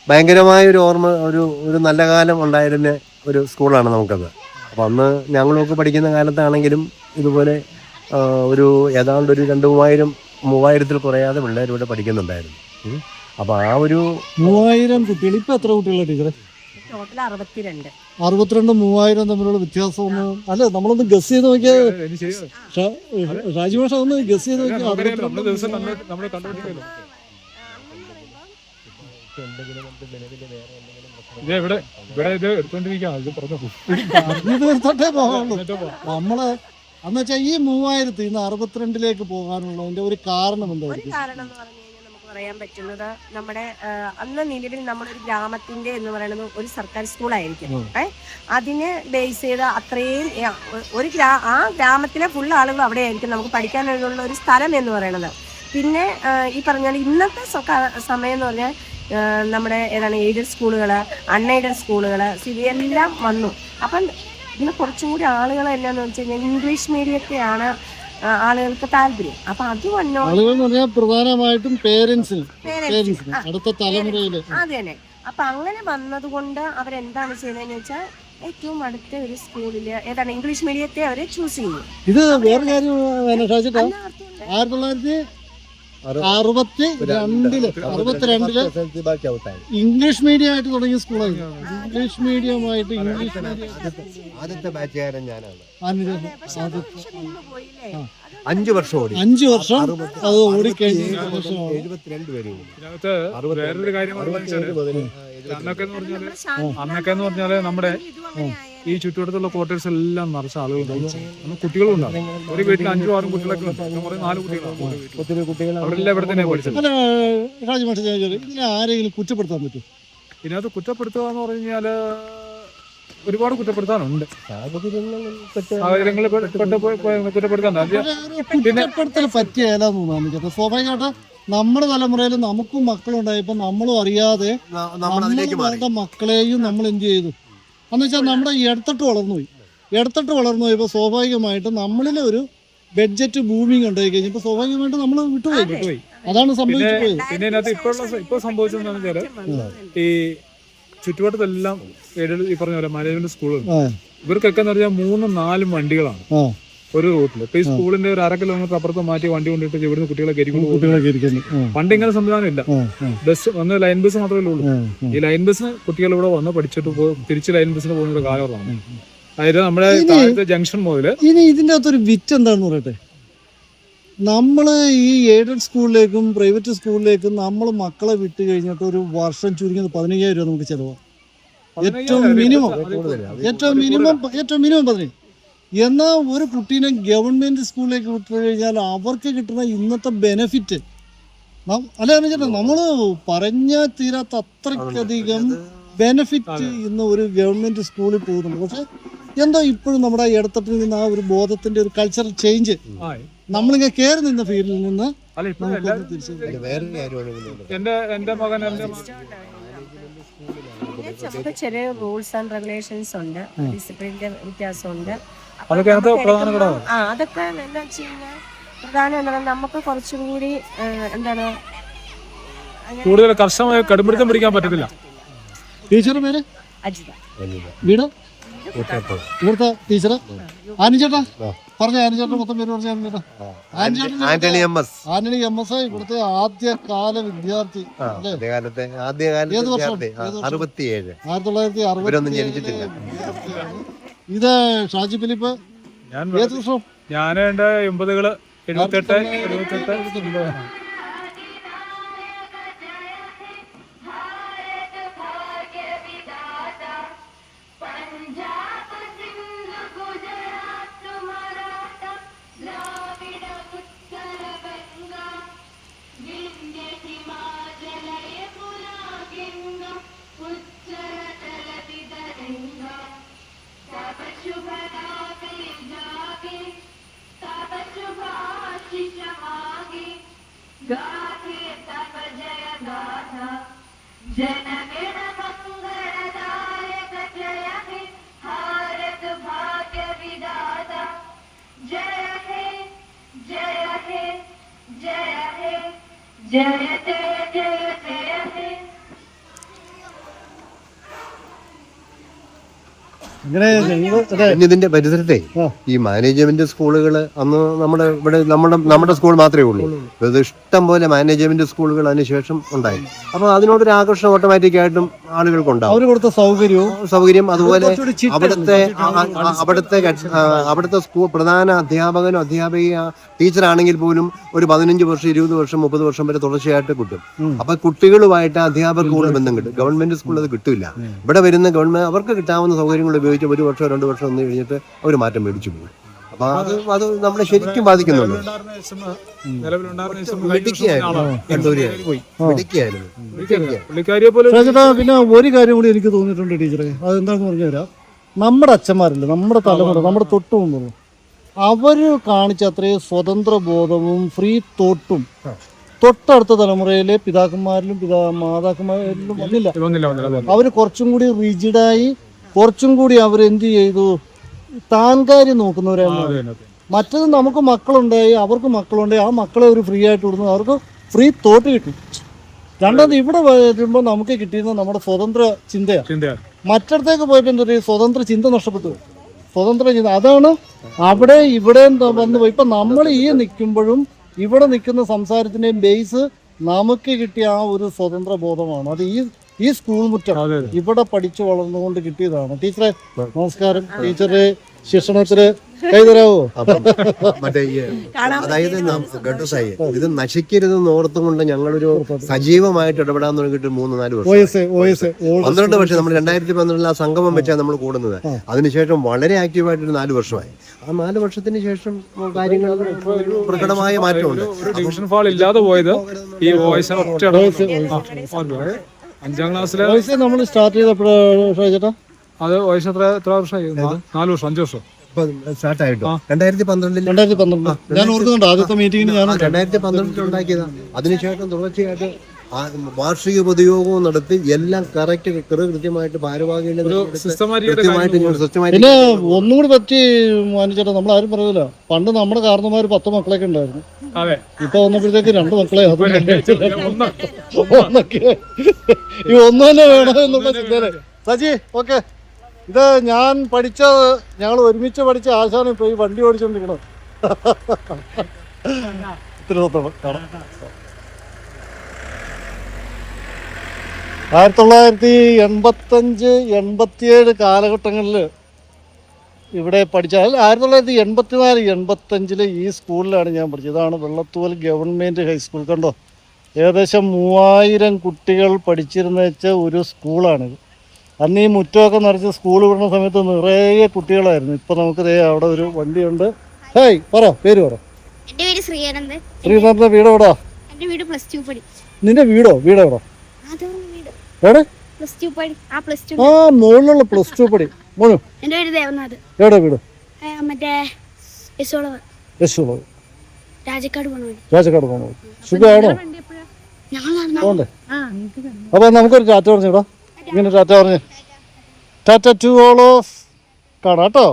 ഭയങ്കരമായ ഒരു ഓർമ്മ, ഒരു ഒരു നല്ല കാലം ഉണ്ടായിരുന്ന ഒരു സ്കൂളാണ് നമുക്കത്. അപ്പോൾ അന്ന് ഞങ്ങളൊക്കെ പഠിക്കുന്ന കാലത്താണെങ്കിലും ഇതുപോലെ ഒരു ഏതാണ്ട് ഒരു 2,000-3,000 കുറയാതെ പിള്ളേർ ഇവിടെ പഠിക്കുന്നുണ്ടായിരുന്നു. അപ്പോൾ ആ ഒരു 3000 കുട്ടികൾ. ഇപ്പൊ എത്ര കുട്ടികളാണ് ടീച്ചറെ? ടോട്ടൽ 62. 62 3000 തമ്മിലുള്ള വ്യത്യാസം ഒന്ന് അല്ല, നമ്മളൊന്ന് ഗസ് ചെയ്ത് നോക്കിയാൽ രാജുമാഷ ഒന്ന് ഗസ് ചെയ്ത് നോക്കിയാൽ നമ്മള് എന്ന് വെച്ചാൽ ഈ 3000 ഇന്ന് 62 പോകാനുള്ളതിന്റെ ഒരു കാരണം എന്തായിരിക്കും? കാരണം എന്ന് പറഞ്ഞു കഴിഞ്ഞാൽ നമുക്ക് പറയാൻ പറ്റുന്നത്, നമ്മുടെ അന്ന് നിലവിൽ നമ്മുടെ ഒരു ഗ്രാമത്തിന്റെ എന്ന് പറയുന്നത് ഒരു സർക്കാർ സ്കൂളായിരിക്കും. അതിനെ ബേസ് ചെയ്ത് അത്രയും ആ ഗ്രാമത്തിലെ ഫുൾ ആളുകൾ അവിടെ ആയിരിക്കും നമുക്ക് പഠിക്കാനുള്ള ഒരു സ്ഥലം എന്ന് പറയുന്നത്. പിന്നെ ഈ പറഞ്ഞാൽ ഇന്നത്തെ സമയം എന്ന് പറഞ്ഞാൽ നമ്മുടെ ഏതാണ് എയ്ഡഡ് സ്കൂളുകൾ, അൺഎയ്ഡഡ് സ്കൂളുകൾ എല്ലാം വന്നു. അപ്പം ഇന്ന് കുറച്ചും കൂടി ആളുകൾ എന്നാന്ന് വെച്ച് കഴിഞ്ഞാൽ ഇംഗ്ലീഷ് മീഡിയത്തെയാണ് ആളുകൾക്ക് താല്പര്യം. അപ്പൊ അത് വന്നോ പ്രധാനമായിട്ടും പേരൻസിന് അടുത്ത തലമുറയില് അത് തന്നെ. അപ്പൊ അങ്ങനെ വന്നത് കൊണ്ട് അവരെന്താണ് ചെയ്യുന്നതെന്ന് വെച്ചാൽ ഏറ്റവും അടുത്ത ഒരു സ്കൂളില് ഏതാണ് ഇംഗ്ലീഷ് മീഡിയത്തെ അവരെ ചൂസ് ചെയ്യും. ഇത് വേറെ കാര്യം 1962 ഇംഗ്ലീഷ് മീഡിയം ആയിട്ട് തുടങ്ങിയ സ്കൂളാണ്. ഇംഗ്ലീഷ് മീഡിയമായിട്ട് ആദ്യത്തെ ബാച്ചുകാരൻ ഞാനാണ്. 5 വർഷം ഓടി. 5 വർഷം അത് ഓടിക്കഴിഞ്ഞ് 72 പേര്. വേറൊരു കാര്യം അന്നൊക്കെ എന്ന് പറഞ്ഞാല് നമ്മുടെ ഈ ചുറ്റുവട്ടത്തുള്ള ക്വാർട്ടേഴ്സ് എല്ലാം നിറച്ച ആളുകളുണ്ടാവും, കുട്ടികളും ഉണ്ടാവും. ഒരു വീട്ടിൽ 5-6 കുട്ടികളൊക്കെ ഉണ്ടാവും. 4 കുട്ടികളാണ് അവരെല്ലാം ഇവിടെ തന്നെ പഠിച്ചത്. ഇതിനെ ആരെങ്കിലും കുറ്റപ്പെടുത്താൻ പറ്റും? ഇതിനകത്ത് കുറ്റപ്പെടുത്തുക എന്ന് പറഞ്ഞു കഴിഞ്ഞാല് ഒരുപാട് കുറ്റപ്പെടുത്താനുണ്ട്. കുറ്റപ്പെടുത്തൽ പറ്റിയാലും സ്വാഭാവികമായിട്ട് നമ്മുടെ തലമുറയിൽ നമുക്കും മക്കളുണ്ടായപ്പോൾ നമ്മളും അറിയാതെ നമ്മളുടെ മക്കളെയും നമ്മൾ എന്ത് ചെയ്തു എന്ന് വെച്ചാൽ നമ്മുടെ ഇടത്തട്ട് വളർന്നു പോയപ്പോൾ സ്വാഭാവികമായിട്ടും നമ്മളിലെ ഒരു ബഡ്ജറ്റ് ബൂമിങ് ഉണ്ടായി കഴിഞ്ഞപ്പോൾ സ്വാഭാവികമായിട്ട് നമ്മൾ വിട്ടുപോയി. അതാണ് സംഭവിച്ചു പോയത്. പിന്നെ ഇതിനകത്ത് ഇപ്പോൾ സംഭവിച്ചതെന്ന് വെച്ചാൽ ഈ ചുറ്റുവട്ടത്തെല്ലാം ഈ പറഞ്ഞ പോലെ മാനേജ്മെന്റ് സ്കൂളുകൾ, ഇവർക്കൊക്കെ എന്ന് പറഞ്ഞാൽ 3-4 വണ്ടികളാണ് ഒരു റൂട്ടിൽ. ഇപ്പൊ ഈ സ്കൂളിന്റെ ഒരു 1/2 കിലോമീറ്റർ അപ്പുറത്ത് മാറ്റി വണ്ടി കൊണ്ടിട്ട് ഇവിടുന്ന് കുട്ടികളെ കരിക്കുന്നു. പണ്ട് ഇങ്ങനെ സംവിധാനം ഇല്ല. ബസ് വന്ന് ലൈൻ ബസ് മാത്രമേ ഉള്ളൂ. ഈ ലൈൻ ബസ്സിന് കുട്ടികൾ ഇവിടെ വന്ന് പഠിച്ചിട്ട് തിരിച്ച് ലൈൻ ബസ്സിന് പോകുന്ന ഒരു കാലമാണ്. അതായത് നമ്മുടെ ജംഗ്ഷൻ മുതല് ഇനി ഇതിന്റെ അകത്തൊരു വിറ്റ് എന്താണെന്ന് പറയട്ടെ. നമ്മള് ഈ എയ്ഡഡ് സ്കൂളിലേക്കും പ്രൈവറ്റ് സ്കൂളിലേക്കും നമ്മൾ മക്കളെ വിട്ട് കഴിഞ്ഞിട്ട് ഒരു വർഷം ചുരുങ്ങിയത് 15,000 രൂപ നമുക്ക് ചെലവാണ്. ഏറ്റവും മിനിമം 15. എന്നാൽ ഒരു കുട്ടീനെ ഗവൺമെന്റ് സ്കൂളിലേക്ക് വിട്ടു കഴിഞ്ഞാൽ അവർക്ക് കിട്ടുന്ന ഇന്നത്തെ ബെനിഫിറ്റ് അല്ല നമ്മൾ പറഞ്ഞാൽ തീരാത്ത അത്രയ്ക്കധികം ബെനിഫിറ്റ് ഇന്ന് ഒരു ഗവൺമെന്റ് സ്കൂളിൽ പോകുന്നുണ്ട്. പക്ഷെ എന്തോ ഇപ്പോഴും നമ്മുടെ ഇടത്തട്ടിൽ നിന്ന് ആ ഒരു ബോധത്തിന്റെ ഒരു കൾച്ചറൽ ചേഞ്ച് നമ്മളിങ്ങനെ കയറി നിന്ന ഫീൽഡിൽ നിന്ന് ചെറിയ റൂൾസ് ആൻഡ് റെഗുലേഷൻസ് ഉണ്ട്, ഡിസിപ്ലിന്റെ വ്യത്യാസമുണ്ട്. അതൊക്കെ എന്താ വെച്ച് കഴിഞ്ഞാൽ പ്രധാനം എന്താണ്, നമുക്ക് കുറച്ചും കൂടി എന്താണ് കൂടുതൽ കർശനമായി കടുംപിടുത്തം പിടിക്കാൻ പറ്റത്തില്ല. ടീച്ചറുടെ പേര് അജിത. വീട് ഇവിടുത്തെ ടീച്ചർ ആനിച്ചേട്ടാ പറഞ്ഞ ആനിച്ചേട്ടൻ മൊത്തം പേര് പറഞ്ഞ ആന്റണി എം.എസ്. ഇവിടുത്തെ ആദ്യകാല വിദ്യാർത്ഥി. ഏത് വർഷം? 1967. ജനിച്ചിട്ടില്ല. ഇത് ഷാജി ഫിലിപ്പ് ഏത് വർഷം? ഞാൻ 80-കൾ 78. ഇങ്ങനെ അതെ പിന്നെ ഇതിന്റെ പരിസരത്തെ ആ. ഈ മാനേജ്മെന്റ് സ്കൂളുകൾ അന്ന് നമ്മുടെ ഇവിടെ നമ്മുടെ സ്കൂൾ മാത്രമേ ഉള്ളൂ. ഇത് ഇഷ്ടം പോലെ മാനേജ്മെന്റ് സ്കൂളുകൾ അതിനുശേഷം ഉണ്ടായി. അപ്പൊ അതിനോടൊരു ആകർഷണം ഓട്ടോമാറ്റിക് ആയിട്ടും ആളുകൾക്കുണ്ടാവും. അവര് കൊടുത്ത സൗകര്യം അതുപോലെ കുറച്ചുകൂടി ചിട്ട അവിടുത്തെ സ്കൂൾ പ്രധാന അധ്യാപകനോ അധ്യാപിക ടീച്ചറാണെങ്കിൽ പോലും ഒരു 15 വർഷം 20 വർഷം 30 വർഷം വരെ തുടർച്ചയായിട്ട് കിട്ടും. അപ്പൊ കുട്ടികളുമായിട്ട് അധ്യാപകർക്ക് കൂടുതൽ ബന്ധം കിട്ടും. ഗവൺമെന്റ് സ്കൂളിൽ അത് കിട്ടില്ല. ഇവിടെ വരുന്ന ഗവൺമെന്റ് അവർക്ക് കിട്ടാവുന്ന സൗകര്യങ്ങൾ ഉപയോഗിച്ച് 1 വർഷം 2 വർഷം ഒന്ന് കഴിഞ്ഞിട്ട് അവർ മാറ്റം മേടിച്ചു പോകും. അപ്പൊ അത് നമ്മളെ ശരിക്കും ബാധിക്കുന്നുണ്ട്. പിന്നെ ഒരു കാര്യം കൂടി എനിക്ക് തോന്നിയിട്ടുണ്ട് ടീച്ചറെ. അതെന്താണെന്ന് പറഞ്ഞു തരാം. നമ്മുടെ അച്ഛന്മാരില്ല, നമ്മുടെ തലമുറ, നമ്മുടെ തൊട്ട് മുമ്പുള്ള അവര് കാണിച്ച അത്രയും സ്വതന്ത്ര ബോധവും ഫ്രീ തോട്ടും തൊട്ടടുത്ത തലമുറയിലെ പിതാക്കന്മാരിലും മാതാക്കന്മാരിലും വന്നില്ല. അവര് കുറച്ചും കൂടി റിജിഡായി, കുറച്ചും കൂടി അവരെന്ത് ചെയ്തു, താൻ കാര്യം നോക്കുന്നവരാണ്. മറ്റത് നമുക്ക് മക്കളുണ്ടായി, അവർക്ക് മക്കളുണ്ടായി, ആ മക്കളെ ഒരു ഫ്രീ ആയിട്ട് വിടുന്നു, അവർക്ക് ഫ്രീ തോട്ട് കിട്ടും. രണ്ടാമത് ഇവിടെ വരുമ്പോൾ നമുക്ക് കിട്ടിയിരുന്നത് നമ്മുടെ സ്വതന്ത്ര ചിന്തയാണ്. മറ്റിടത്തേക്ക് പോയപ്പോൾ എന്താ പറയുക, സ്വതന്ത്ര ചിന്ത നഷ്ടപ്പെട്ടു. സ്വതന്ത്ര ചിന്ത അതാണ് അവിടെ ഇവിടെ വന്ന് പോയി. ഇപ്പം നമ്മൾ ഈ നിൽക്കുമ്പോഴും ഇവിടെ നിൽക്കുന്ന സംസാരത്തിൻ്റെയും ബേസ് നമുക്ക് കിട്ടിയ ആ ഒരു സ്വതന്ത്ര ബോധമാണ്. അത് ഈ സ്കൂൾ മുറ്റം ഇവിടെ പഠിച്ചു വളർന്നുകൊണ്ട് കിട്ടിയതാണ്. ടീച്ചറെ നമസ്കാരം. ടീച്ചറെ ശിക്ഷണത്തില് കൈതരാവോ? മറ്റേ അതായത് ഇത് നശിക്കരുതെന്ന് ഓർത്തുകൊണ്ട് ഞങ്ങളൊരു സജീവമായിട്ട് ഇടപെടാൻ തുടങ്ങിയിട്ട് 3-4 വർഷം. 12 വർഷം നമ്മൾ 2012 ആ സംഗമം വെച്ചാൽ നമ്മൾ കൂടുന്നത്. അതിനുശേഷം വളരെ ആക്റ്റീവായിട്ടൊരു 4 വർഷമായി. ആ 4 വർഷത്തിന് ശേഷം കാര്യങ്ങൾ പ്രകടമായ മാറ്റമുണ്ട്. ട്യൂഷൻ ഫാൾ ഇല്ലാതെ പോയത് ഈ വോയിസ് 5ാം ക്ലാസ്സിലെ നമ്മൾ സ്റ്റാർട്ട് ചെയ്തപ്പോഴേട്ടാ അത് വയസ്സ് എത്ര വർഷമായി? 4 വർഷം 5 വർഷം സ്റ്റാർട്ടായിട്ടോ 2012 ഞാൻ ഓർക്കുന്നുണ്ട്. ആദ്യത്തെ മീറ്റിംഗിന് ഞാൻ 2012 ഉണ്ടാക്കിയതാ. അതിനുശേഷം തുടർച്ചയായിട്ട് വാർഷിക പൊതുയോഗവും നടത്തി എല്ലാം കൃത്യമായിട്ട് ഭാരവാഹികളുടെ പിന്നെ ഒന്നും കൂടി പറ്റി മാനിച്ചേട്ടാ, നമ്മൾ ആരും പറയൂല. പണ്ട് നമ്മുടെ കാരണന്മാര് 10 മക്കളൊക്കെ ഉണ്ടായിരുന്നു. ഇപ്പൊ വന്നപ്പോഴത്തേക്ക് 2 മക്കളെ ഈ ഒന്ന് തന്നെ വേണം എന്നുള്ള ചിന്തയില്. സജി ഓക്കെ. ഇത് ഞാൻ ഞങ്ങൾ ഒരുമിച്ച് പഠിച്ച ആശാനം ഇപ്പൊ ഈ വണ്ടി ഓടിച്ചോണ്ടിരിക്കണം. ആയിരത്തി 1985-87 കാലഘട്ടങ്ങളിൽ ഇവിടെ പഠിച്ച 1984-85 ഈ സ്കൂളിലാണ് ഞാൻ പഠിച്ചത്. ഇതാണ് വെള്ളത്തൂവൽ ഗവൺമെൻറ് ഹൈസ്കൂൾ. കണ്ടോ, ഏകദേശം 3000 കുട്ടികൾ പഠിച്ചിരുന്ന ഒരു സ്കൂളാണിത്. അന്ന് ഈ മുറ്റമൊക്കെ നിറച്ച് സ്കൂൾ വിടുന്ന സമയത്ത് നിറയെ കുട്ടികളായിരുന്നു. ഇപ്പം നമുക്ക് അവിടെ ഒരു വണ്ടിയുണ്ട്. ഹായ്, പറ പേര് പറ. എൻ്റെ പേര് ശ്രീനന്ദൻ. ശ്രീനന്ദന്റെ വീട് എവിടാ? എൻ്റെ വീട് +2 പഠി. നിന്റെ വീടോ? വീട് എവിടെ? എവിടെ? ആ മുകളിലുള്ള +2 പടി. മോനു എൻ്റെ പേര് ദേവനാഥ്. എവിടെ വീട്? മറ്റേ യശോളവ് രാജക്കാട് പോകണം. രാജക്കാട് പോകണോ? സുഖമാണോ? പോണ്ടേ? അപ്പൊ നമുക്കൊരു ടാറ്റ പറഞ്ഞിടാ. ഇങ്ങനെ ടാറ്റ പറഞ്ഞ് ടാറ്റ ടു ഓൾ ഓഫ് കാണാം കേട്ടോ.